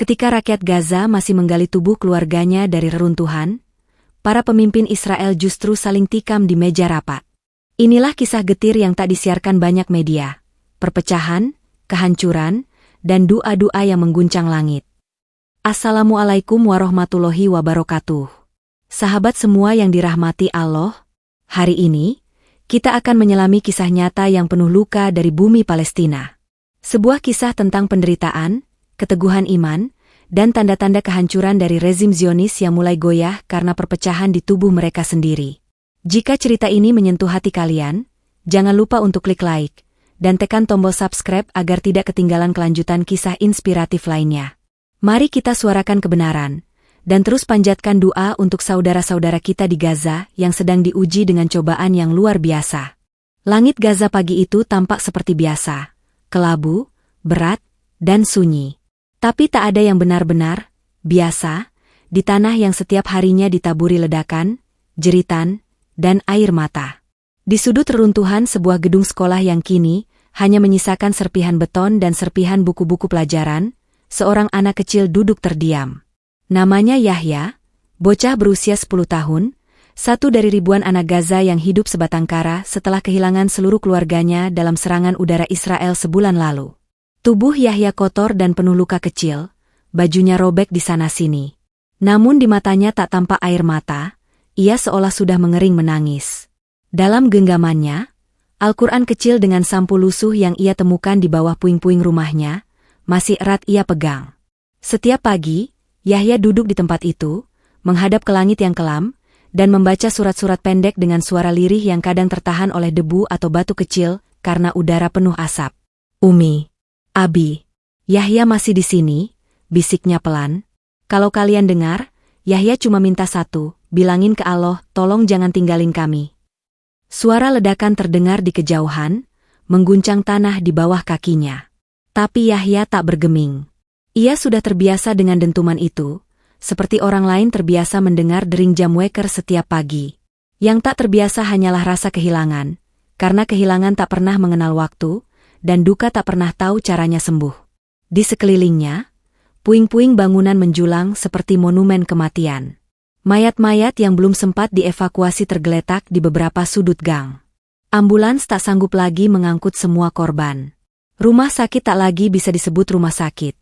Ketika rakyat Gaza masih menggali tubuh keluarganya dari reruntuhan, para pemimpin Israel justru saling tikam di meja rapat. Inilah kisah getir yang tak disiarkan banyak media. Perpecahan, kehancuran, dan doa-doa yang mengguncang langit. Assalamualaikum warahmatullahi wabarakatuh. Sahabat semua yang dirahmati Allah, hari ini, kita akan menyelami kisah nyata yang penuh luka dari bumi Palestina. Sebuah kisah tentang penderitaan, keteguhan iman, dan tanda-tanda kehancuran dari rezim Zionis yang mulai goyah karena perpecahan di tubuh mereka sendiri. Jika cerita ini menyentuh hati kalian, jangan lupa untuk klik like, dan tekan tombol subscribe agar tidak ketinggalan kelanjutan kisah inspiratif lainnya. Mari kita suarakan kebenaran, dan terus panjatkan doa untuk saudara-saudara kita di Gaza yang sedang diuji dengan cobaan yang luar biasa. Langit Gaza pagi itu tampak seperti biasa, kelabu, berat, dan sunyi. Tapi tak ada yang benar-benar biasa di tanah yang setiap harinya ditaburi ledakan, jeritan, dan air mata. Di sudut reruntuhan sebuah gedung sekolah yang kini hanya menyisakan serpihan beton dan serpihan buku-buku pelajaran, seorang anak kecil duduk terdiam. Namanya Yahya, bocah berusia 10 tahun, satu dari ribuan anak Gaza yang hidup sebatang kara setelah kehilangan seluruh keluarganya dalam serangan udara Israel sebulan lalu. Tubuh Yahya kotor dan penuh luka kecil, bajunya robek di sana-sini. Namun di matanya tak tampak air mata, ia seolah sudah mengering menangis. Dalam genggamannya, Al-Quran kecil dengan sampul lusuh yang ia temukan di bawah puing-puing rumahnya, masih erat ia pegang. Setiap pagi, Yahya duduk di tempat itu, menghadap ke langit yang kelam, dan membaca surat-surat pendek dengan suara lirih yang kadang tertahan oleh debu atau batu kecil karena udara penuh asap. Umi. Abi, Yahya masih di sini, bisiknya pelan. Kalau kalian dengar, Yahya cuma minta satu, bilangin ke Allah, tolong jangan tinggalin kami. Suara ledakan terdengar di kejauhan, mengguncang tanah di bawah kakinya. Tapi Yahya tak bergeming. Ia sudah terbiasa dengan dentuman itu, seperti orang lain terbiasa mendengar dering jam weker setiap pagi. Yang tak terbiasa hanyalah rasa kehilangan, karena kehilangan tak pernah mengenal waktu, dan duka tak pernah tahu caranya sembuh. Di sekelilingnya, puing-puing bangunan menjulang seperti monumen kematian. Mayat-mayat yang belum sempat dievakuasi tergeletak di beberapa sudut gang. Ambulans tak sanggup lagi mengangkut semua korban. Rumah sakit tak lagi bisa disebut rumah sakit,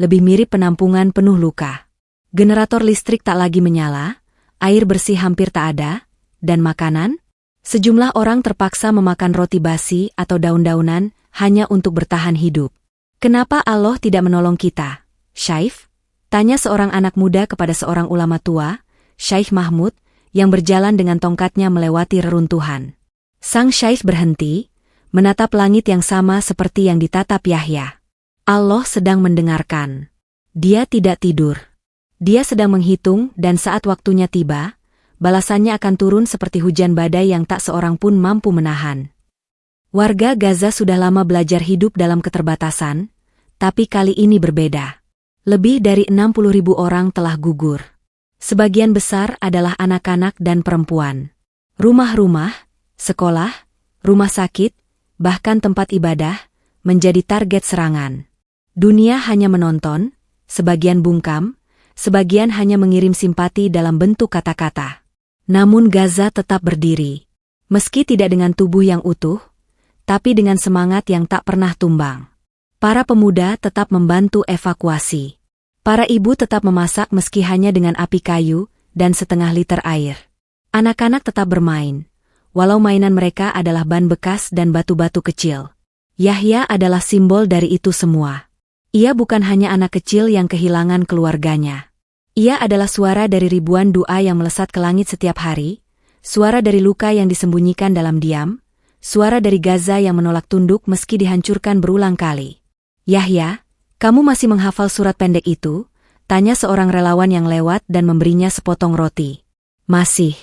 lebih mirip penampungan penuh luka. Generator listrik tak lagi menyala, air bersih hampir tak ada, dan makanan? Sejumlah orang terpaksa memakan roti basi atau daun-daunan hanya untuk bertahan hidup. Kenapa Allah tidak menolong kita, Syaikh? Tanya seorang anak muda kepada seorang ulama tua, Syaikh Mahmud, yang berjalan dengan tongkatnya melewati reruntuhan. Sang Syaikh berhenti, menatap langit yang sama seperti yang ditatap Yahya. Allah sedang mendengarkan. Dia tidak tidur. Dia sedang menghitung dan saat waktunya tiba, balasannya akan turun seperti hujan badai yang tak seorang pun mampu menahan. Warga Gaza sudah lama belajar hidup dalam keterbatasan, tapi kali ini berbeda. Lebih dari 60.000 orang telah gugur. Sebagian besar adalah anak-anak dan perempuan. Rumah-rumah, sekolah, rumah sakit, bahkan tempat ibadah, menjadi target serangan. Dunia hanya menonton, sebagian bungkam, sebagian hanya mengirim simpati dalam bentuk kata-kata. Namun Gaza tetap berdiri. Meski tidak dengan tubuh yang utuh, tapi dengan semangat yang tak pernah tumbang. Para pemuda tetap membantu evakuasi. Para ibu tetap memasak meski hanya dengan api kayu dan setengah liter air. Anak-anak tetap bermain, walau mainan mereka adalah ban bekas dan batu-batu kecil. Yahya adalah simbol dari itu semua. Ia bukan hanya anak kecil yang kehilangan keluarganya. Ia adalah suara dari ribuan doa yang melesat ke langit setiap hari, suara dari luka yang disembunyikan dalam diam, suara dari Gaza yang menolak tunduk meski dihancurkan berulang kali. Yahya, kamu masih menghafal surat pendek itu? Tanya seorang relawan yang lewat dan memberinya sepotong roti. Masih,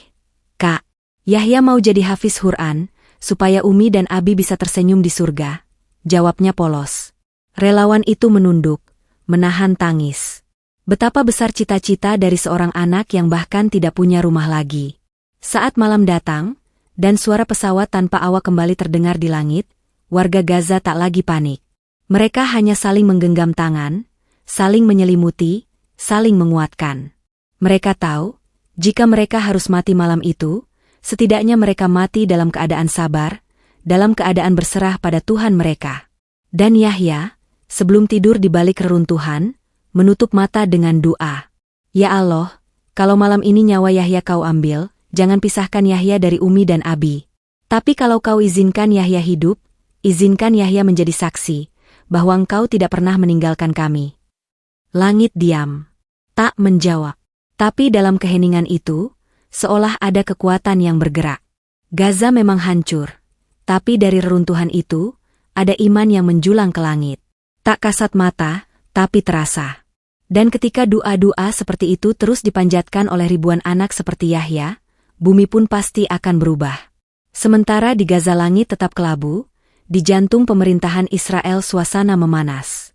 Kak. Yahya mau jadi hafiz Quran, supaya Umi dan Abi bisa tersenyum di surga. Jawabnya polos. Relawan itu menunduk, menahan tangis. Betapa besar cita-cita dari seorang anak yang bahkan tidak punya rumah lagi. Saat malam datang, dan suara pesawat tanpa awak kembali terdengar di langit, warga Gaza tak lagi panik. Mereka hanya saling menggenggam tangan, saling menyelimuti, saling menguatkan. Mereka tahu, jika mereka harus mati malam itu, setidaknya mereka mati dalam keadaan sabar, dalam keadaan berserah pada Tuhan mereka. Dan Yahya, sebelum tidur di balik reruntuhan, menutup mata dengan doa. Ya Allah, kalau malam ini nyawa Yahya kau ambil, jangan pisahkan Yahya dari Umi dan Abi. Tapi kalau kau izinkan Yahya hidup, izinkan Yahya menjadi saksi, bahwa engkau tidak pernah meninggalkan kami. Langit diam, tak menjawab. Tapi dalam keheningan itu, seolah ada kekuatan yang bergerak. Gaza memang hancur, tapi dari reruntuhan itu, ada iman yang menjulang ke langit. Tak kasat mata, tapi terasa. Dan ketika doa-doa seperti itu terus dipanjatkan oleh ribuan anak seperti Yahya, bumi pun pasti akan berubah. Sementara di Gaza langit tetap kelabu, di jantung pemerintahan Israel suasana memanas.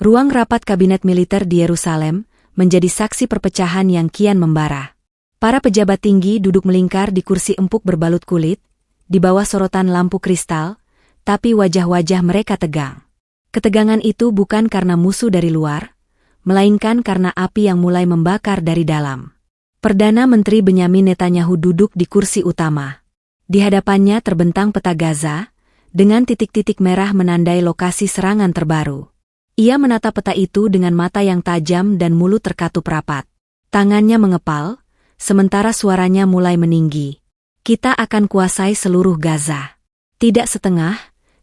Ruang rapat kabinet militer di Yerusalem menjadi saksi perpecahan yang kian membara. Para pejabat tinggi duduk melingkar di kursi empuk berbalut kulit, di bawah sorotan lampu kristal, tapi wajah-wajah mereka tegang. Ketegangan itu bukan karena musuh dari luar, melainkan karena api yang mulai membakar dari dalam. Perdana Menteri Benyamin Netanyahu duduk di kursi utama. Di hadapannya terbentang peta Gaza, dengan titik-titik merah menandai lokasi serangan terbaru. Ia menatap peta itu dengan mata yang tajam dan mulut terkatup rapat. Tangannya mengepal, sementara suaranya mulai meninggi. Kita akan kuasai seluruh Gaza. Tidak setengah,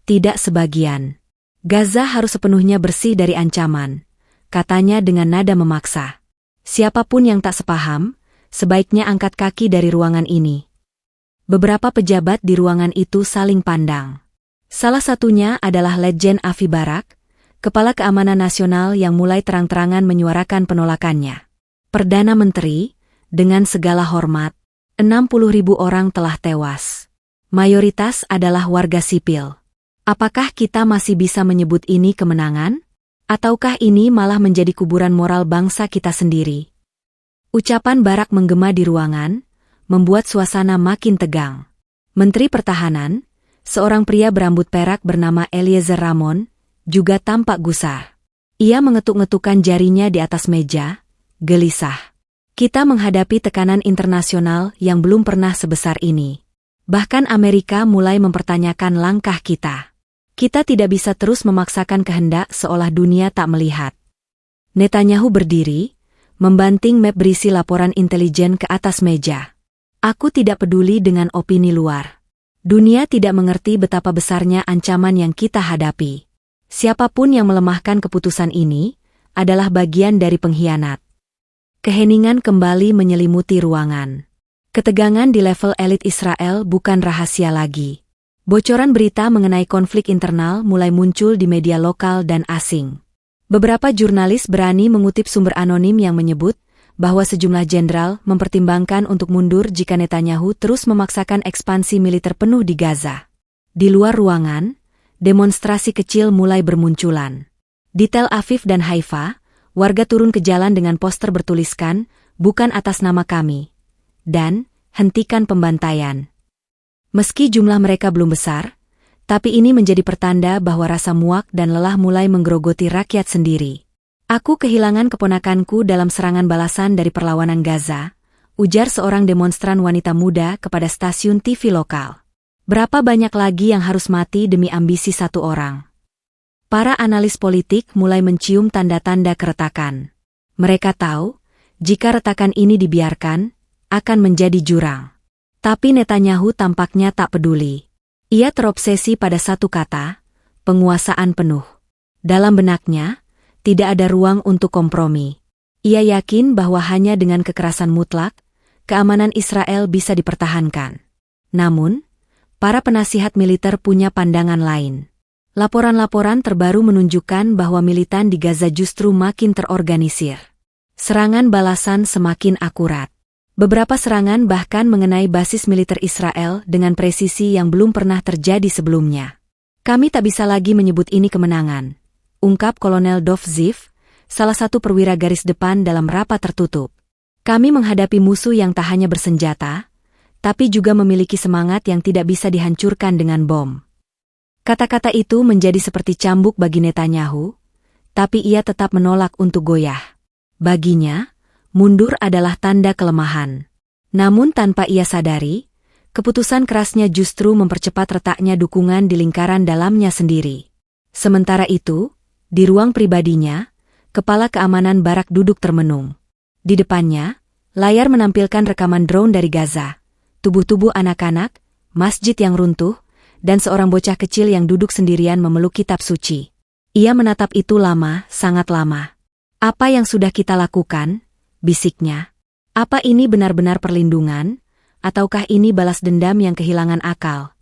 tidak sebagian. Gaza harus sepenuhnya bersih dari ancaman, katanya dengan nada memaksa. Siapapun yang tak sepaham, sebaiknya angkat kaki dari ruangan ini. Beberapa pejabat di ruangan itu saling pandang. Salah satunya adalah Letjen Avi Barak, Kepala Keamanan Nasional yang mulai terang-terangan menyuarakan penolakannya. Perdana Menteri, dengan segala hormat, 60.000 orang telah tewas. Mayoritas adalah warga sipil. Apakah kita masih bisa menyebut ini kemenangan? Ataukah ini malah menjadi kuburan moral bangsa kita sendiri? Ucapan Barak menggema di ruangan, membuat suasana makin tegang. Menteri Pertahanan, seorang pria berambut perak bernama Eliezer Ramon, juga tampak gusar. Ia mengetuk-ngetukkan jarinya di atas meja, gelisah. Kita menghadapi tekanan internasional yang belum pernah sebesar ini. Bahkan Amerika mulai mempertanyakan langkah kita. Kita tidak bisa terus memaksakan kehendak seolah dunia tak melihat. Netanyahu berdiri, membanting map berisi laporan intelijen ke atas meja. Aku tidak peduli dengan opini luar. Dunia tidak mengerti betapa besarnya ancaman yang kita hadapi. Siapapun yang melemahkan keputusan ini adalah bagian dari pengkhianat. Keheningan kembali menyelimuti ruangan. Ketegangan di level elit Israel bukan rahasia lagi. Bocoran berita mengenai konflik internal mulai muncul di media lokal dan asing. Beberapa jurnalis berani mengutip sumber anonim yang menyebut bahwa sejumlah jenderal mempertimbangkan untuk mundur jika Netanyahu terus memaksakan ekspansi militer penuh di Gaza. Di luar ruangan, demonstrasi kecil mulai bermunculan. Di Tel Aviv dan Haifa, warga turun ke jalan dengan poster bertuliskan, "Bukan atas nama kami," dan "Hentikan pembantaian." Meski jumlah mereka belum besar, tapi ini menjadi pertanda bahwa rasa muak dan lelah mulai menggerogoti rakyat sendiri. Aku kehilangan keponakanku dalam serangan balasan dari perlawanan Gaza, ujar seorang demonstran wanita muda kepada stasiun TV lokal. Berapa banyak lagi yang harus mati demi ambisi satu orang? Para analis politik mulai mencium tanda-tanda keretakan. Mereka tahu, jika retakan ini dibiarkan, akan menjadi jurang. Tapi Netanyahu tampaknya tak peduli. Ia terobsesi pada satu kata, penguasaan penuh. Dalam benaknya, tidak ada ruang untuk kompromi. Ia yakin bahwa hanya dengan kekerasan mutlak, keamanan Israel bisa dipertahankan. Namun, para penasihat militer punya pandangan lain. Laporan-laporan terbaru menunjukkan bahwa militan di Gaza justru makin terorganisir. Serangan balasan semakin akurat. Beberapa serangan bahkan mengenai basis militer Israel dengan presisi yang belum pernah terjadi sebelumnya. Kami tak bisa lagi menyebut ini kemenangan, ungkap Kolonel Dov Ziv, salah satu perwira garis depan dalam rapat tertutup. Kami menghadapi musuh yang tak hanya bersenjata, tapi juga memiliki semangat yang tidak bisa dihancurkan dengan bom. Kata-kata itu menjadi seperti cambuk bagi Netanyahu, tapi ia tetap menolak untuk goyah. Baginya, mundur adalah tanda kelemahan. Namun tanpa ia sadari, keputusan kerasnya justru mempercepat retaknya dukungan di lingkaran dalamnya sendiri. Sementara itu, di ruang pribadinya, kepala keamanan Barak duduk termenung. Di depannya, layar menampilkan rekaman drone dari Gaza, tubuh-tubuh anak-anak, masjid yang runtuh, dan seorang bocah kecil yang duduk sendirian memeluk kitab suci. Ia menatap itu lama, sangat lama. "Apa yang sudah kita lakukan?" bisiknya. "Apa ini benar-benar perlindungan, ataukah ini balas dendam yang kehilangan akal?"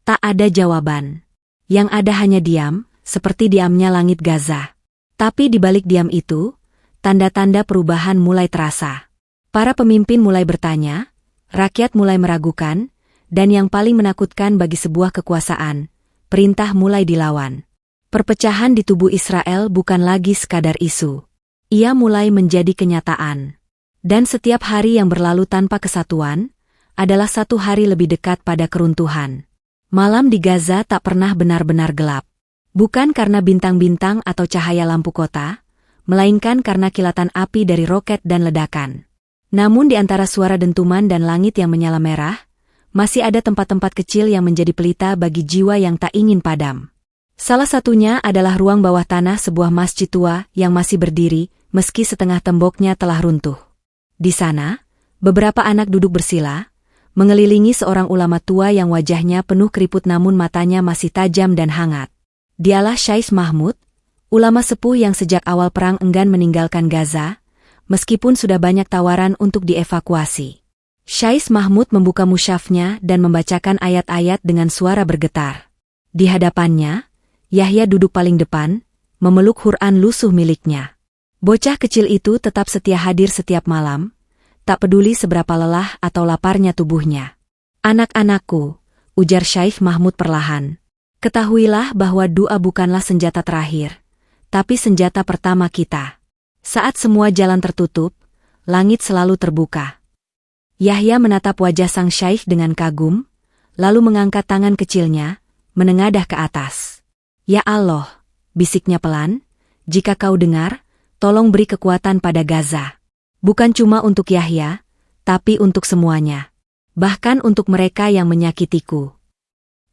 Tak ada jawaban. Yang ada hanya diam, seperti diamnya langit Gaza. Tapi di balik diam itu, tanda-tanda perubahan mulai terasa. Para pemimpin mulai bertanya, rakyat mulai meragukan, dan yang paling menakutkan bagi sebuah kekuasaan, perintah mulai dilawan. Perpecahan di tubuh Israel bukan lagi sekadar isu. Ia mulai menjadi kenyataan. Dan setiap hari yang berlalu tanpa kesatuan, adalah satu hari lebih dekat pada keruntuhan. Malam di Gaza tak pernah benar-benar gelap. Bukan karena bintang-bintang atau cahaya lampu kota, melainkan karena kilatan api dari roket dan ledakan. Namun di antara suara dentuman dan langit yang menyala merah, masih ada tempat-tempat kecil yang menjadi pelita bagi jiwa yang tak ingin padam. Salah satunya adalah ruang bawah tanah sebuah masjid tua yang masih berdiri, meski setengah temboknya telah runtuh. Di sana, beberapa anak duduk bersila, mengelilingi seorang ulama tua yang wajahnya penuh keriput namun matanya masih tajam dan hangat. Dialah Syekh Mahmud, ulama sepuh yang sejak awal perang enggan meninggalkan Gaza, meskipun sudah banyak tawaran untuk dievakuasi. Syekh Mahmud membuka mushafnya dan membacakan ayat-ayat dengan suara bergetar. Di hadapannya, Yahya duduk paling depan, memeluk Quran lusuh miliknya. Bocah kecil itu tetap setia hadir setiap malam, tak peduli seberapa lelah atau laparnya tubuhnya. "Anak-anakku," ujar Syekh Mahmud perlahan, "ketahuilah bahwa doa bukanlah senjata terakhir, tapi senjata pertama kita. Saat semua jalan tertutup, langit selalu terbuka." Yahya menatap wajah sang syekh dengan kagum, lalu mengangkat tangan kecilnya, menengadah ke atas. "Ya Allah," bisiknya pelan, "jika kau dengar, tolong beri kekuatan pada Gaza. Bukan cuma untuk Yahya, tapi untuk semuanya. Bahkan untuk mereka yang menyakitiku."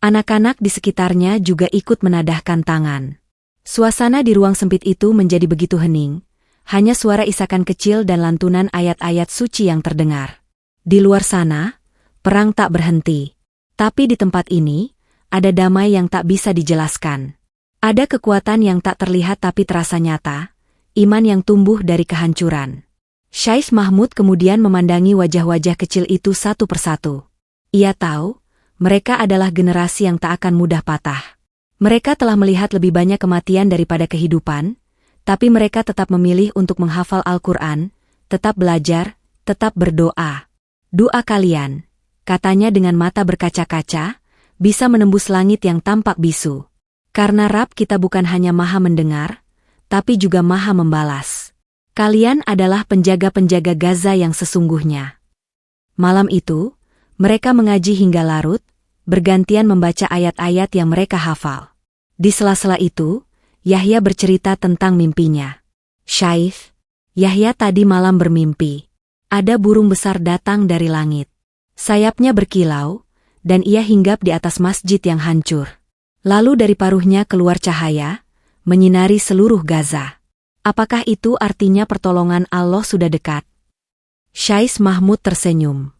Anak-anak di sekitarnya juga ikut menadahkan tangan. Suasana di ruang sempit itu menjadi begitu hening, hanya suara isakan kecil dan lantunan ayat-ayat suci yang terdengar. Di luar sana, perang tak berhenti. Tapi di tempat ini, ada damai yang tak bisa dijelaskan. Ada kekuatan yang tak terlihat tapi terasa nyata, iman yang tumbuh dari kehancuran. Syekh Mahmud kemudian memandangi wajah-wajah kecil itu satu persatu. Ia tahu, mereka adalah generasi yang tak akan mudah patah. Mereka telah melihat lebih banyak kematian daripada kehidupan, tapi mereka tetap memilih untuk menghafal Al-Quran, tetap belajar, tetap berdoa. "Doa kalian," katanya dengan mata berkaca-kaca, "bisa menembus langit yang tampak bisu. Karena Rabb kita bukan hanya maha mendengar, tapi juga maha membalas. Kalian adalah penjaga-penjaga Gaza yang sesungguhnya." Malam itu, mereka mengaji hingga larut, bergantian membaca ayat-ayat yang mereka hafal. Di sela-sela itu, Yahya bercerita tentang mimpinya. "Syekh, Yahya tadi malam bermimpi. Ada burung besar datang dari langit. Sayapnya berkilau, dan ia hinggap di atas masjid yang hancur. Lalu dari paruhnya keluar cahaya, menyinari seluruh Gaza. Apakah itu artinya pertolongan Allah sudah dekat?" Syekh Mahmud tersenyum.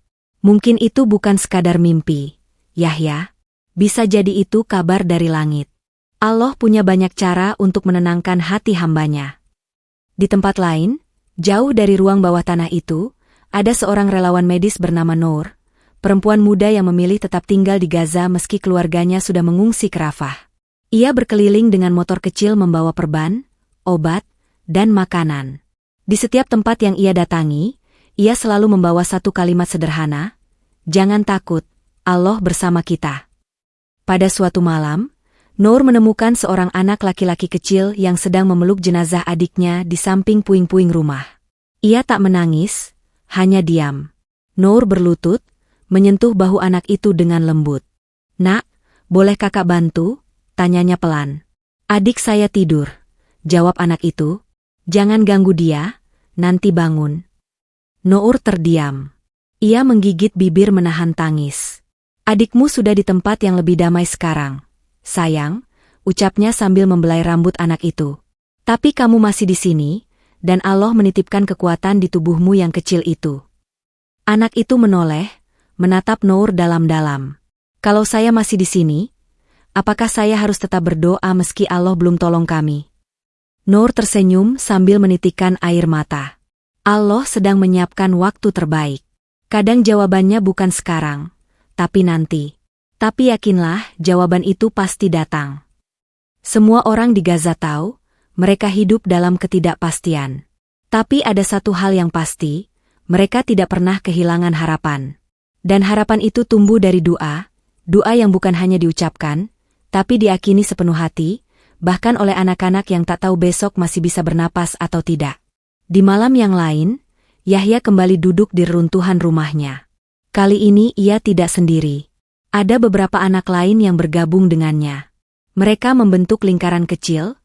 "Mungkin itu bukan sekadar mimpi, Yahya. Bisa jadi itu kabar dari langit. Allah punya banyak cara untuk menenangkan hati hambanya." Di tempat lain, jauh dari ruang bawah tanah itu, ada seorang relawan medis bernama Noor, perempuan muda yang memilih tetap tinggal di Gaza meski keluarganya sudah mengungsi ke Rafah. Ia berkeliling dengan motor kecil membawa perban, obat, dan makanan. Di setiap tempat yang ia datangi, ia selalu membawa satu kalimat sederhana, "Jangan takut, Allah bersama kita." Pada suatu malam, Noor menemukan seorang anak laki-laki kecil yang sedang memeluk jenazah adiknya di samping puing-puing rumah. Ia tak menangis, hanya diam. Noor berlutut, menyentuh bahu anak itu dengan lembut. "Nak, boleh kakak bantu?" tanyanya pelan. "Adik saya tidur, jawab anak itu. Jangan ganggu dia, nanti bangun. Noor terdiam. Ia menggigit bibir menahan tangis. Adikmu sudah di tempat yang lebih damai sekarang. Sayang, ucapnya sambil membelai rambut anak itu. Tapi kamu masih di sini, dan Allah menitipkan kekuatan di tubuhmu yang kecil itu. Anak itu menoleh, menatap Noor dalam-dalam. Kalau saya masih di sini, apakah saya harus tetap berdoa meski Allah belum tolong kami? Noor tersenyum sambil menitikkan air mata. Allah sedang menyiapkan waktu terbaik. Kadang jawabannya bukan sekarang, tapi nanti. Tapi yakinlah, jawaban itu pasti datang. Semua orang di Gaza tahu, mereka hidup dalam ketidakpastian. Tapi ada satu hal yang pasti, mereka tidak pernah kehilangan harapan. Dan harapan itu tumbuh dari doa yang bukan hanya diucapkan, tapi diakini sepenuh hati, bahkan oleh anak-anak yang tak tahu besok masih bisa bernapas atau tidak. Di malam yang lain, Yahya kembali duduk di reruntuhan rumahnya. Kali ini ia tidak sendiri. Ada beberapa anak lain yang bergabung dengannya. Mereka membentuk lingkaran kecil,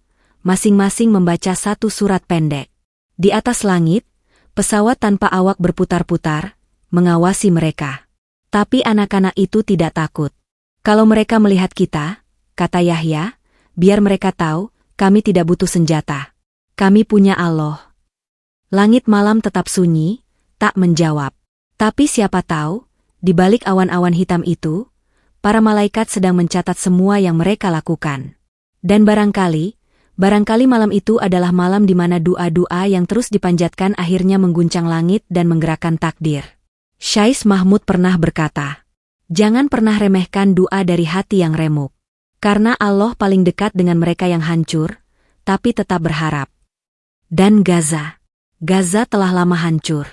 masing-masing membaca satu surat pendek. Di atas langit, pesawat tanpa awak berputar-putar, mengawasi mereka. Tapi anak-anak itu tidak takut. Kalau mereka melihat kita, kata Yahya, biar mereka tahu, kami tidak butuh senjata. Kami punya Allah. Langit malam tetap sunyi, tak menjawab. Tapi siapa tahu, di balik awan-awan hitam itu, para malaikat sedang mencatat semua yang mereka lakukan. Dan barangkali malam itu adalah malam di mana doa-doa yang terus dipanjatkan akhirnya mengguncang langit dan menggerakkan takdir. Syais Mahmud pernah berkata, jangan pernah remehkan doa dari hati yang remuk. Karena Allah paling dekat dengan mereka yang hancur, tapi tetap berharap. Dan Gaza telah lama hancur.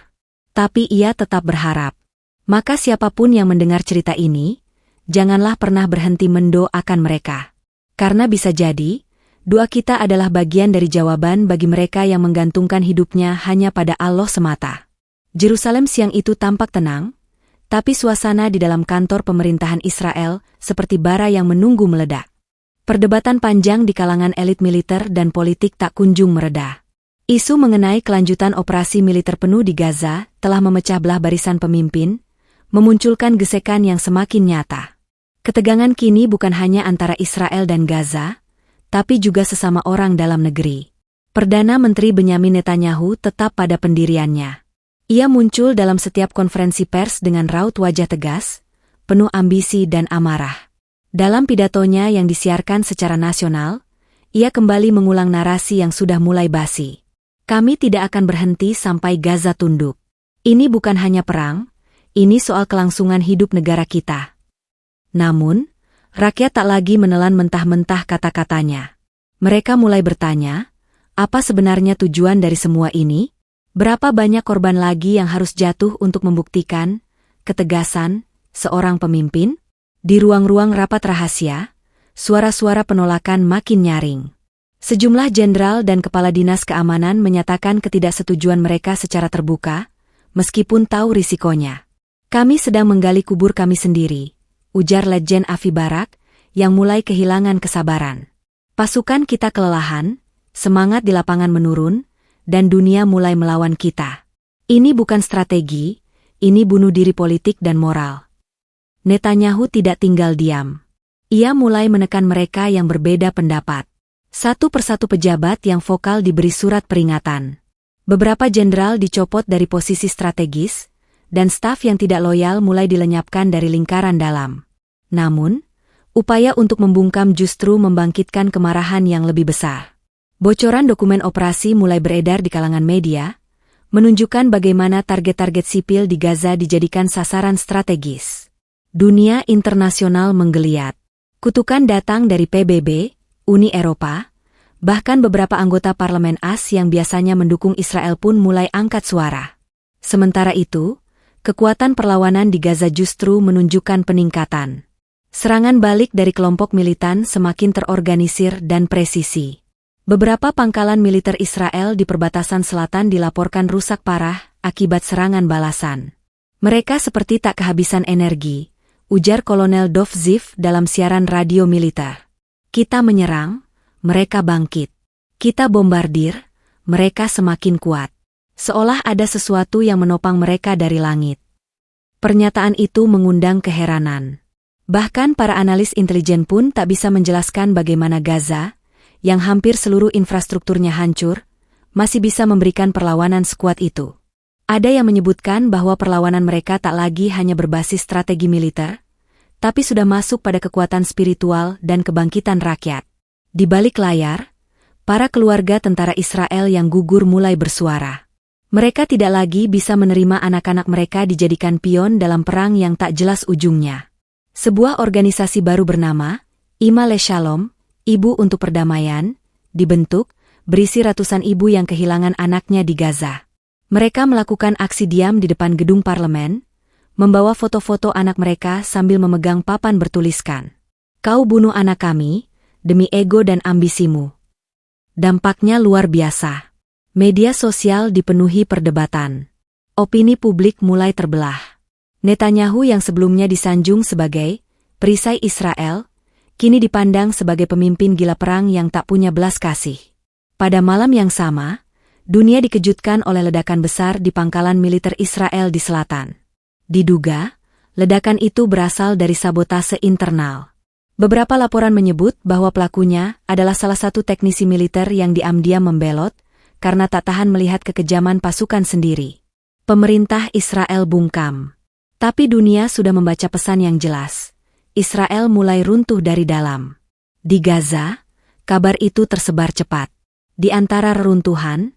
Tapi ia tetap berharap. Maka siapapun yang mendengar cerita ini, janganlah pernah berhenti mendoakan mereka. Karena bisa jadi, doa kita adalah bagian dari jawaban bagi mereka yang menggantungkan hidupnya hanya pada Allah semata. Yerusalem siang itu tampak tenang, tapi suasana di dalam kantor pemerintahan Israel seperti bara yang menunggu meledak. Perdebatan panjang di kalangan elit militer dan politik tak kunjung mereda. Isu mengenai kelanjutan operasi militer penuh di Gaza telah memecah belah barisan pemimpin, memunculkan gesekan yang semakin nyata. Ketegangan kini bukan hanya antara Israel dan Gaza, tapi juga sesama orang dalam negeri. Perdana Menteri Benyamin Netanyahu tetap pada pendiriannya. Ia muncul dalam setiap konferensi pers dengan raut wajah tegas, penuh ambisi dan amarah. Dalam pidatonya yang disiarkan secara nasional, ia kembali mengulang narasi yang sudah mulai basi. Kami tidak akan berhenti sampai Gaza tunduk. Ini bukan hanya perang, ini soal kelangsungan hidup negara kita. Namun, rakyat tak lagi menelan mentah-mentah kata-katanya. Mereka mulai bertanya, apa sebenarnya tujuan dari semua ini? Berapa banyak korban lagi yang harus jatuh untuk membuktikan ketegasan seorang pemimpin? Di ruang-ruang rapat rahasia, suara-suara penolakan makin nyaring. Sejumlah jenderal dan kepala dinas keamanan menyatakan ketidaksetujuan mereka secara terbuka, meskipun tahu risikonya. Kami sedang menggali kubur kami sendiri, ujar Letjen Avi Barak, yang mulai kehilangan kesabaran. Pasukan kita kelelahan, semangat di lapangan menurun, dan dunia mulai melawan kita. Ini bukan strategi, ini bunuh diri politik dan moral. Netanyahu tidak tinggal diam. Ia mulai menekan mereka yang berbeda pendapat. Satu persatu pejabat yang vokal diberi surat peringatan. Beberapa jenderal dicopot dari posisi strategis, dan staf yang tidak loyal mulai dilenyapkan dari lingkaran dalam. Namun, upaya untuk membungkam justru membangkitkan kemarahan yang lebih besar. Bocoran dokumen operasi mulai beredar di kalangan media, menunjukkan bagaimana target-target sipil di Gaza dijadikan sasaran strategis. Dunia internasional menggeliat. Kutukan datang dari PBB, Uni Eropa, bahkan beberapa anggota parlemen AS yang biasanya mendukung Israel pun mulai angkat suara. Sementara itu, kekuatan perlawanan di Gaza justru menunjukkan peningkatan. Serangan balik dari kelompok militan semakin terorganisir dan presisi. Beberapa pangkalan militer Israel di perbatasan selatan dilaporkan rusak parah akibat serangan balasan. Mereka seperti tak kehabisan energi, ujar Kolonel Dov Ziv dalam siaran radio militer. Kita menyerang, mereka bangkit. Kita bombardir, mereka semakin kuat. Seolah ada sesuatu yang menopang mereka dari langit. Pernyataan itu mengundang keheranan. Bahkan para analis intelijen pun tak bisa menjelaskan bagaimana Gaza, yang hampir seluruh infrastrukturnya hancur, masih bisa memberikan perlawanan sekuat itu. Ada yang menyebutkan bahwa perlawanan mereka tak lagi hanya berbasis strategi militer, tapi sudah masuk pada kekuatan spiritual dan kebangkitan rakyat. Di balik layar, para keluarga tentara Israel yang gugur mulai bersuara. Mereka tidak lagi bisa menerima anak-anak mereka dijadikan pion dalam perang yang tak jelas ujungnya. Sebuah organisasi baru bernama Imah Shalom, Ibu untuk Perdamaian, dibentuk, berisi ratusan ibu yang kehilangan anaknya di Gaza. Mereka melakukan aksi diam di depan gedung parlemen, membawa foto-foto anak mereka sambil memegang papan bertuliskan, "Kau bunuh anak kami, demi ego dan ambisimu." Dampaknya luar biasa. Media sosial dipenuhi perdebatan. Opini publik mulai terbelah. Netanyahu yang sebelumnya disanjung sebagai perisai Israel, kini dipandang sebagai pemimpin gila perang yang tak punya belas kasih. Pada malam yang sama, dunia dikejutkan oleh ledakan besar di pangkalan militer Israel di selatan. Diduga, ledakan itu berasal dari sabotase internal. Beberapa laporan menyebut bahwa pelakunya adalah salah satu teknisi militer yang diam-diam membelot, karena tak tahan melihat kekejaman pasukan sendiri. Pemerintah Israel bungkam. Tapi dunia sudah membaca pesan yang jelas. Israel mulai runtuh dari dalam. Di Gaza, kabar itu tersebar cepat. Di antara reruntuhan,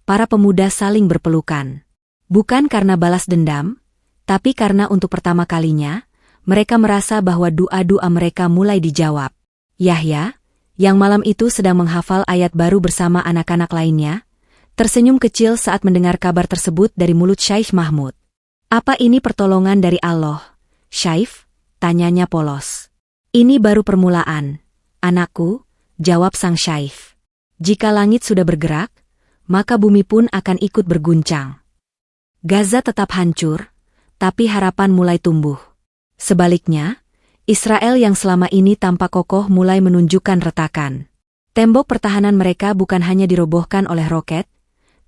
para pemuda saling berpelukan. Bukan karena balas dendam, tapi karena untuk pertama kalinya, mereka merasa bahwa doa-doa mereka mulai dijawab. Yahya, yang malam itu sedang menghafal ayat baru bersama anak-anak lainnya, tersenyum kecil saat mendengar kabar tersebut dari mulut Syaikh Mahmud. "Apa ini pertolongan dari Allah, Syaikh?" tanyanya polos. "Ini baru permulaan, anakku," jawab sang Syaikh. "Jika langit sudah bergerak, maka bumi pun akan ikut berguncang." Gaza tetap hancur, tapi harapan mulai tumbuh. Sebaliknya, Israel yang selama ini tampak kokoh mulai menunjukkan retakan. Tembok pertahanan mereka bukan hanya dirobohkan oleh roket,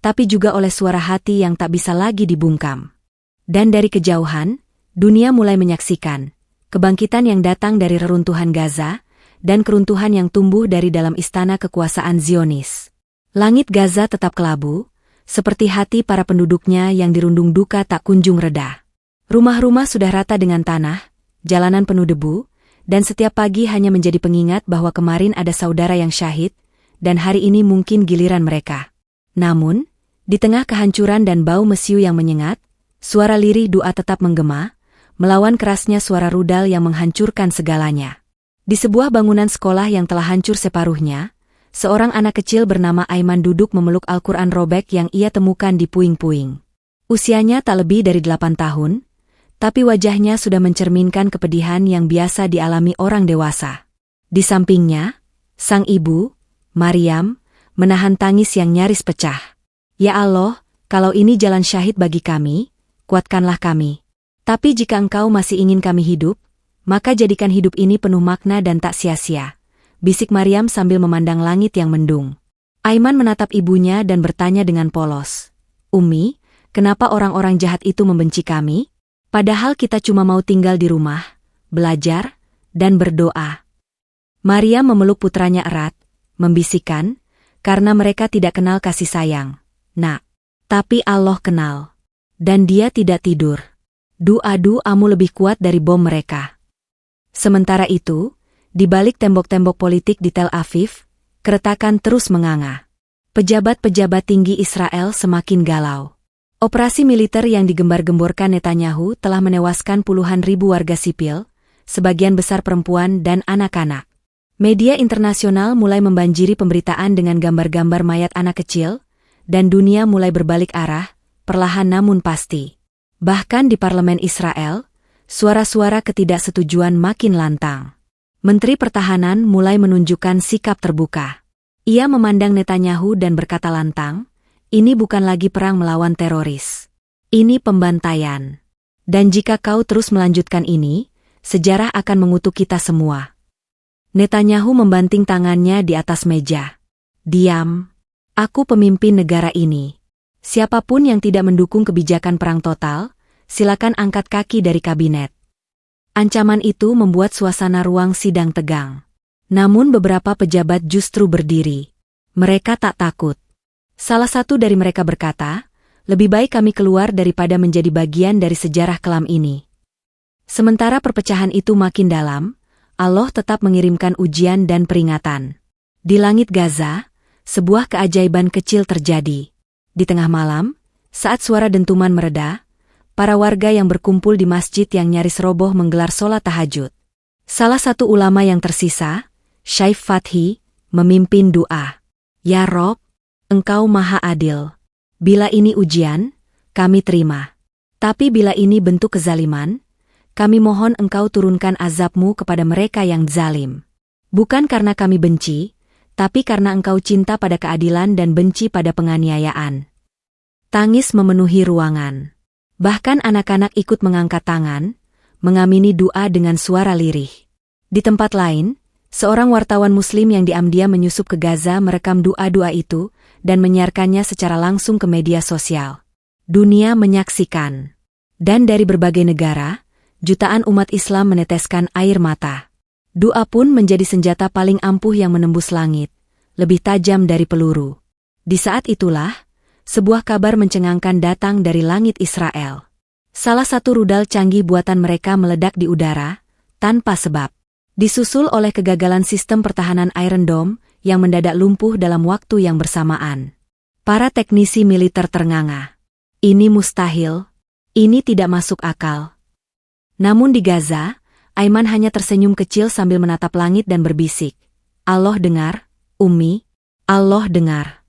tapi juga oleh suara hati yang tak bisa lagi dibungkam. Dan dari kejauhan, dunia mulai menyaksikan kebangkitan yang datang dari reruntuhan Gaza dan keruntuhan yang tumbuh dari dalam istana kekuasaan Zionis. Langit Gaza tetap kelabu, seperti hati para penduduknya yang dirundung duka tak kunjung reda. Rumah-rumah sudah rata dengan tanah, jalanan penuh debu, dan setiap pagi hanya menjadi pengingat bahwa kemarin ada saudara yang syahid, dan hari ini mungkin giliran mereka. Namun, di tengah kehancuran dan bau mesiu yang menyengat, suara lirih doa tetap menggema, melawan kerasnya suara rudal yang menghancurkan segalanya. Di sebuah bangunan sekolah yang telah hancur separuhnya, seorang anak kecil bernama Aiman duduk memeluk Al-Quran robek yang ia temukan di puing-puing. Usianya tak lebih dari 8 tahun, tapi wajahnya sudah mencerminkan kepedihan yang biasa dialami orang dewasa. Di sampingnya, sang ibu, Maryam, menahan tangis yang nyaris pecah. "Ya Allah, kalau ini jalan syahid bagi kami, kuatkanlah kami. Tapi jika Engkau masih ingin kami hidup, maka jadikan hidup ini penuh makna dan tak sia-sia," bisik Maryam sambil memandang langit yang mendung. Aiman menatap ibunya dan bertanya dengan polos, "Umi, kenapa orang-orang jahat itu membenci kami? Padahal kita cuma mau tinggal di rumah, belajar, dan berdoa." Maryam memeluk putranya erat, membisikkan, "Karena mereka tidak kenal kasih sayang, Nak. Tapi Allah kenal. Dan Dia tidak tidur. Doa-doamu lebih kuat dari bom mereka." Sementara itu, di balik tembok-tembok politik di Tel Aviv, keretakan terus menganga. Pejabat-pejabat tinggi Israel semakin galau. Operasi militer yang digembar-gemborkan Netanyahu telah menewaskan puluhan ribu warga sipil, sebagian besar perempuan dan anak-anak. Media internasional mulai membanjiri pemberitaan dengan gambar-gambar mayat anak kecil, dan dunia mulai berbalik arah, perlahan namun pasti. Bahkan di parlemen Israel, suara-suara ketidaksetujuan makin lantang. Menteri Pertahanan mulai menunjukkan sikap terbuka. Ia memandang Netanyahu dan berkata lantang, "Ini bukan lagi perang melawan teroris. Ini pembantaian. Dan jika kau terus melanjutkan ini, sejarah akan mengutuk kita semua." Netanyahu membanting tangannya di atas meja. Diam. Aku pemimpin negara ini. Siapapun yang tidak mendukung kebijakan perang total, silakan angkat kaki dari kabinet. Ancaman itu membuat suasana ruang sidang tegang. Namun beberapa pejabat justru berdiri. Mereka tak takut. Salah satu dari mereka berkata, lebih baik kami keluar daripada menjadi bagian dari sejarah kelam ini. Sementara perpecahan itu makin dalam, Allah tetap mengirimkan ujian dan peringatan. Di langit Gaza, sebuah keajaiban kecil terjadi. Di tengah malam, saat suara dentuman mereda, para warga yang berkumpul di masjid yang nyaris roboh menggelar sholat tahajud. Salah satu ulama yang tersisa, Syaikh Fathi, memimpin doa. Ya Rob, Engkau Maha Adil. Bila ini ujian, kami terima. Tapi bila ini bentuk kezaliman, kami mohon Engkau turunkan azab-Mu kepada mereka yang zalim. Bukan karena kami benci, tapi karena Engkau cinta pada keadilan dan benci pada penganiayaan. Tangis memenuhi ruangan. Bahkan anak-anak ikut mengangkat tangan, mengamini doa dengan suara lirih. Di tempat lain, seorang wartawan Muslim yang diam-diam menyusup ke Gaza merekam doa-doa itu dan menyiarkannya secara langsung ke media sosial. Dunia menyaksikan. Dan dari berbagai negara, jutaan umat Islam meneteskan air mata. Doa pun menjadi senjata paling ampuh yang menembus langit, lebih tajam dari peluru. Di saat itulah, sebuah kabar mencengangkan datang dari langit Israel. Salah satu rudal canggih buatan mereka meledak di udara, tanpa sebab. Disusul oleh kegagalan sistem pertahanan Iron Dome yang mendadak lumpuh dalam waktu yang bersamaan. Para teknisi militer ternganga. Ini mustahil. Ini tidak masuk akal. Namun di Gaza, Aiman hanya tersenyum kecil sambil menatap langit dan berbisik. Allah dengar, Ummi, Allah dengar.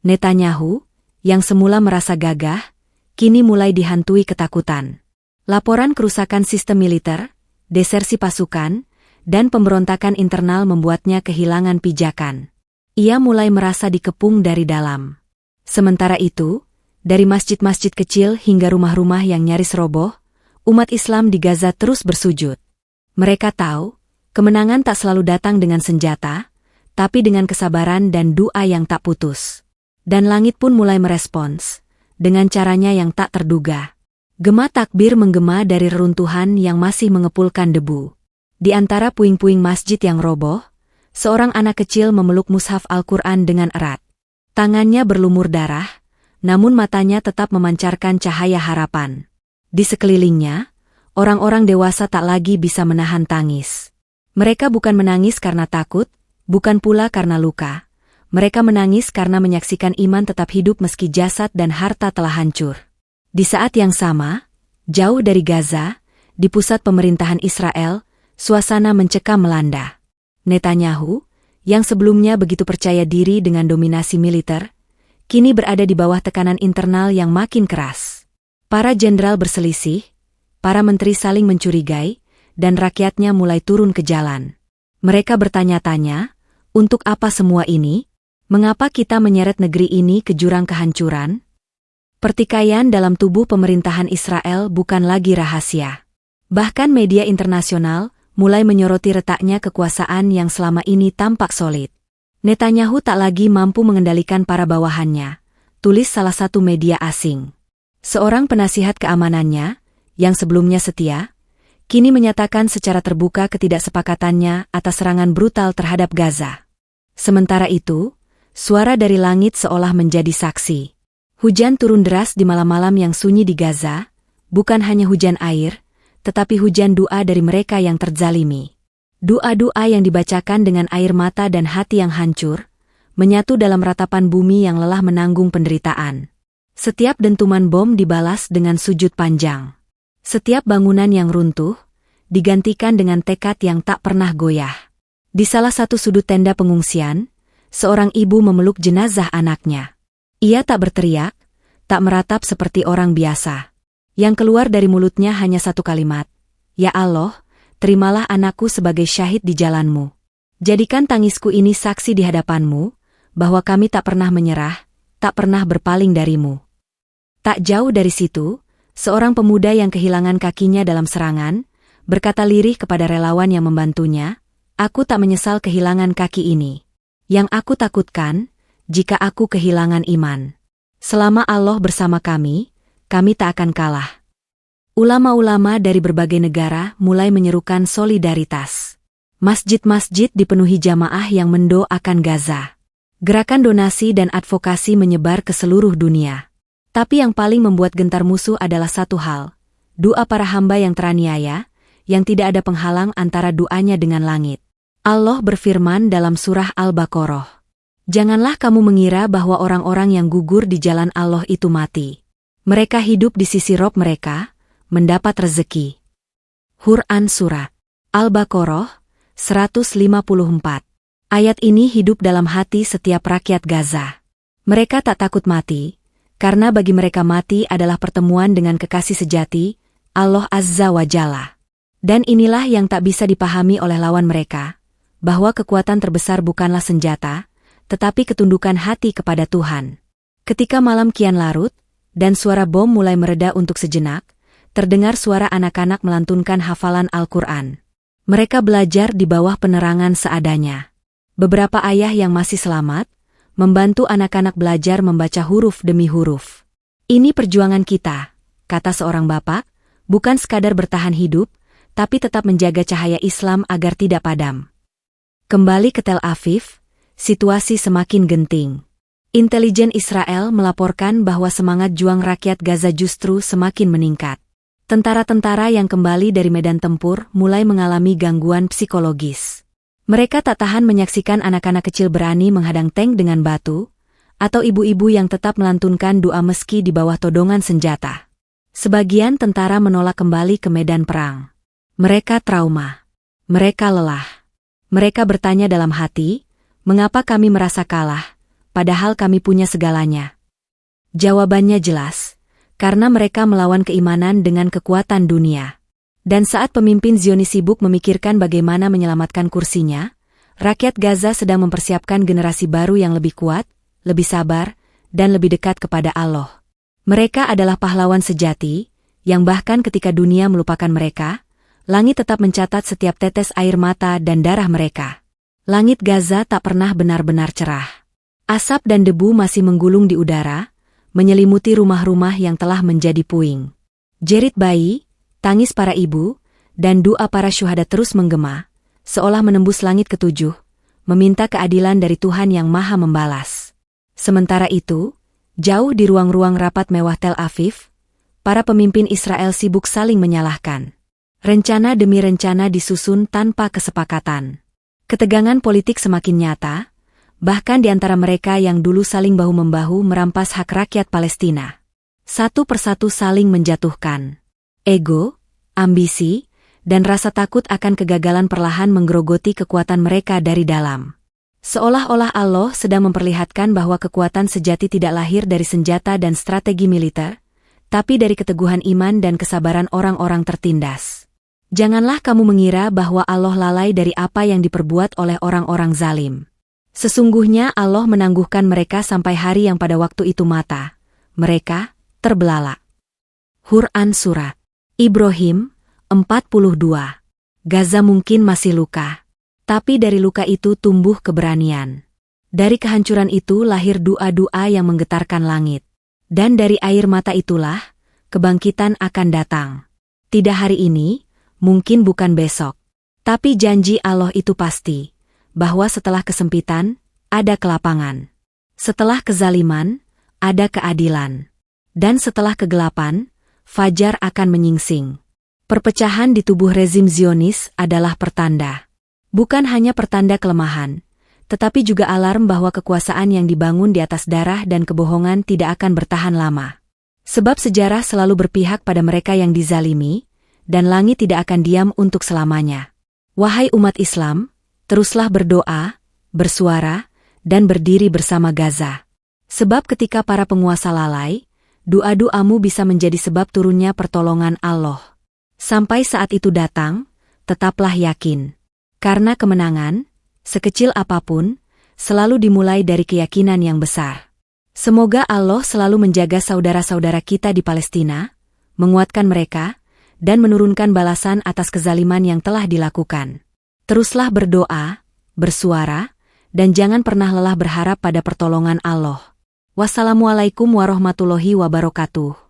Netanyahu, yang semula merasa gagah, kini mulai dihantui ketakutan. Laporan kerusakan sistem militer, desersi pasukan, dan pemberontakan internal membuatnya kehilangan pijakan. Ia mulai merasa dikepung dari dalam. Sementara itu, dari masjid-masjid kecil hingga rumah-rumah yang nyaris roboh, umat Islam di Gaza terus bersujud. Mereka tahu, kemenangan tak selalu datang dengan senjata, tapi dengan kesabaran dan doa yang tak putus. Dan langit pun mulai merespons, dengan caranya yang tak terduga. Gema takbir menggema dari reruntuhan yang masih mengepulkan debu. Di antara puing-puing masjid yang roboh, seorang anak kecil memeluk mushaf Al-Quran dengan erat. Tangannya berlumur darah, namun matanya tetap memancarkan cahaya harapan. Di sekelilingnya, orang-orang dewasa tak lagi bisa menahan tangis. Mereka bukan menangis karena takut, bukan pula karena luka. Mereka menangis karena menyaksikan iman tetap hidup meski jasad dan harta telah hancur. Di saat yang sama, jauh dari Gaza, di pusat pemerintahan Israel, suasana mencekam melanda. Netanyahu, yang sebelumnya begitu percaya diri dengan dominasi militer, kini berada di bawah tekanan internal yang makin keras. Para jenderal berselisih, para menteri saling mencurigai, dan rakyatnya mulai turun ke jalan. Mereka bertanya-tanya, untuk apa semua ini? Mengapa kita menyeret negeri ini ke jurang kehancuran? Pertikaian dalam tubuh pemerintahan Israel bukan lagi rahasia. Bahkan media internasional mulai menyoroti retaknya kekuasaan yang selama ini tampak solid. Netanyahu tak lagi mampu mengendalikan para bawahannya, tulis salah satu media asing. Seorang penasihat keamanannya, yang sebelumnya setia, kini menyatakan secara terbuka ketidaksepakatannya atas serangan brutal terhadap Gaza. Sementara itu, suara dari langit seolah menjadi saksi. Hujan turun deras di malam-malam yang sunyi di Gaza, bukan hanya hujan air, tetapi hujan doa dari mereka yang terzalimi. Doa-doa yang dibacakan dengan air mata dan hati yang hancur, menyatu dalam ratapan bumi yang lelah menanggung penderitaan. Setiap dentuman bom dibalas dengan sujud panjang. Setiap bangunan yang runtuh, digantikan dengan tekad yang tak pernah goyah. Di salah satu sudut tenda pengungsian, seorang ibu memeluk jenazah anaknya. Ia tak berteriak, tak meratap seperti orang biasa. Yang keluar dari mulutnya hanya satu kalimat, "Ya Allah, terimalah anakku sebagai syahid di jalan-Mu. Jadikan tangisku ini saksi di hadapan-Mu, bahwa kami tak pernah menyerah, tak pernah berpaling dari-Mu." Tak jauh dari situ, seorang pemuda yang kehilangan kakinya dalam serangan, berkata lirih kepada relawan yang membantunya, "Aku tak menyesal kehilangan kaki ini. Yang aku takutkan, jika aku kehilangan iman. Selama Allah bersama kami tak akan kalah. Ulama-ulama dari berbagai negara mulai menyerukan solidaritas. Masjid-masjid dipenuhi jamaah yang mendoakan Gaza. Gerakan donasi dan advokasi menyebar ke seluruh dunia. Tapi yang paling membuat gentar musuh adalah satu hal. Doa para hamba yang teraniaya, yang tidak ada penghalang antara doanya dengan langit. Allah berfirman dalam surah Al-Baqarah. Janganlah kamu mengira bahwa orang-orang yang gugur di jalan Allah itu mati. Mereka hidup di sisi Rob mereka, mendapat rezeki. Quran Surat Al-Baqarah 154. Ayat ini hidup dalam hati setiap rakyat Gaza. Mereka tak takut mati, karena bagi mereka mati adalah pertemuan dengan kekasih sejati, Allah Azza wa Jalla. Dan inilah yang tak bisa dipahami oleh lawan mereka, bahwa kekuatan terbesar bukanlah senjata, tetapi ketundukan hati kepada Tuhan. Ketika malam kian larut, dan suara bom mulai mereda untuk sejenak, terdengar suara anak-anak melantunkan hafalan Al-Quran. Mereka belajar di bawah penerangan seadanya. Beberapa ayah yang masih selamat, membantu anak-anak belajar membaca huruf demi huruf. Ini perjuangan kita, kata seorang bapak, bukan sekadar bertahan hidup, tapi tetap menjaga cahaya Islam agar tidak padam. Kembali ke Tel Aviv, situasi semakin genting. Intelijen Israel melaporkan bahwa semangat juang rakyat Gaza justru semakin meningkat. Tentara-tentara yang kembali dari medan tempur mulai mengalami gangguan psikologis. Mereka tak tahan menyaksikan anak-anak kecil berani menghadang tank dengan batu, atau ibu-ibu yang tetap melantunkan doa meski di bawah todongan senjata. Sebagian tentara menolak kembali ke medan perang. Mereka trauma. Mereka lelah. Mereka bertanya dalam hati, mengapa kami merasa kalah, padahal kami punya segalanya? Jawabannya jelas, karena mereka melawan keimanan dengan kekuatan dunia. Dan saat pemimpin Zionis sibuk memikirkan bagaimana menyelamatkan kursinya, rakyat Gaza sedang mempersiapkan generasi baru yang lebih kuat, lebih sabar, dan lebih dekat kepada Allah. Mereka adalah pahlawan sejati, yang bahkan ketika dunia melupakan mereka, langit tetap mencatat setiap tetes air mata dan darah mereka. Langit Gaza tak pernah benar-benar cerah. Asap dan debu masih menggulung di udara, menyelimuti rumah-rumah yang telah menjadi puing. Jerit bayi, tangis para ibu, dan doa para syuhada terus menggema, seolah menembus langit ketujuh, meminta keadilan dari Tuhan yang Maha Membalas. Sementara itu, jauh di ruang-ruang rapat mewah Tel Aviv, para pemimpin Israel sibuk saling menyalahkan. Rencana demi rencana disusun tanpa kesepakatan. Ketegangan politik semakin nyata, bahkan di antara mereka yang dulu saling bahu-membahu merampas hak rakyat Palestina. Satu persatu saling menjatuhkan. Ego, ambisi, dan rasa takut akan kegagalan perlahan menggerogoti kekuatan mereka dari dalam. Seolah-olah Allah sedang memperlihatkan bahwa kekuatan sejati tidak lahir dari senjata dan strategi militer, tapi dari keteguhan iman dan kesabaran orang-orang tertindas. Janganlah kamu mengira bahwa Allah lalai dari apa yang diperbuat oleh orang-orang zalim. Sesungguhnya Allah menangguhkan mereka sampai hari yang pada waktu itu mata mereka terbelalak. Quran Surat Ibrahim 42. Gaza mungkin masih luka, tapi dari luka itu tumbuh keberanian. Dari kehancuran itu lahir doa-doa yang menggetarkan langit. Dan dari air mata itulah kebangkitan akan datang. Tidak hari ini, mungkin bukan besok. Tapi janji Allah itu pasti, bahwa setelah kesempitan, ada kelapangan. Setelah kezaliman, ada keadilan. Dan setelah kegelapan, fajar akan menyingsing. Perpecahan di tubuh rezim Zionis adalah pertanda. Bukan hanya pertanda kelemahan, tetapi juga alarm bahwa kekuasaan yang dibangun di atas darah dan kebohongan tidak akan bertahan lama. Sebab sejarah selalu berpihak pada mereka yang dizalimi, dan langit tidak akan diam untuk selamanya. Wahai umat Islam, teruslah berdoa, bersuara, dan berdiri bersama Gaza. Sebab ketika para penguasa lalai, doa-doamu bisa menjadi sebab turunnya pertolongan Allah. Sampai saat itu datang, tetaplah yakin. Karena kemenangan, sekecil apapun, selalu dimulai dari keyakinan yang besar. Semoga Allah selalu menjaga saudara-saudara kita di Palestina, menguatkan mereka, dan menurunkan balasan atas kezaliman yang telah dilakukan. Teruslah berdoa, bersuara, dan jangan pernah lelah berharap pada pertolongan Allah. Wassalamualaikum warahmatullahi wabarakatuh.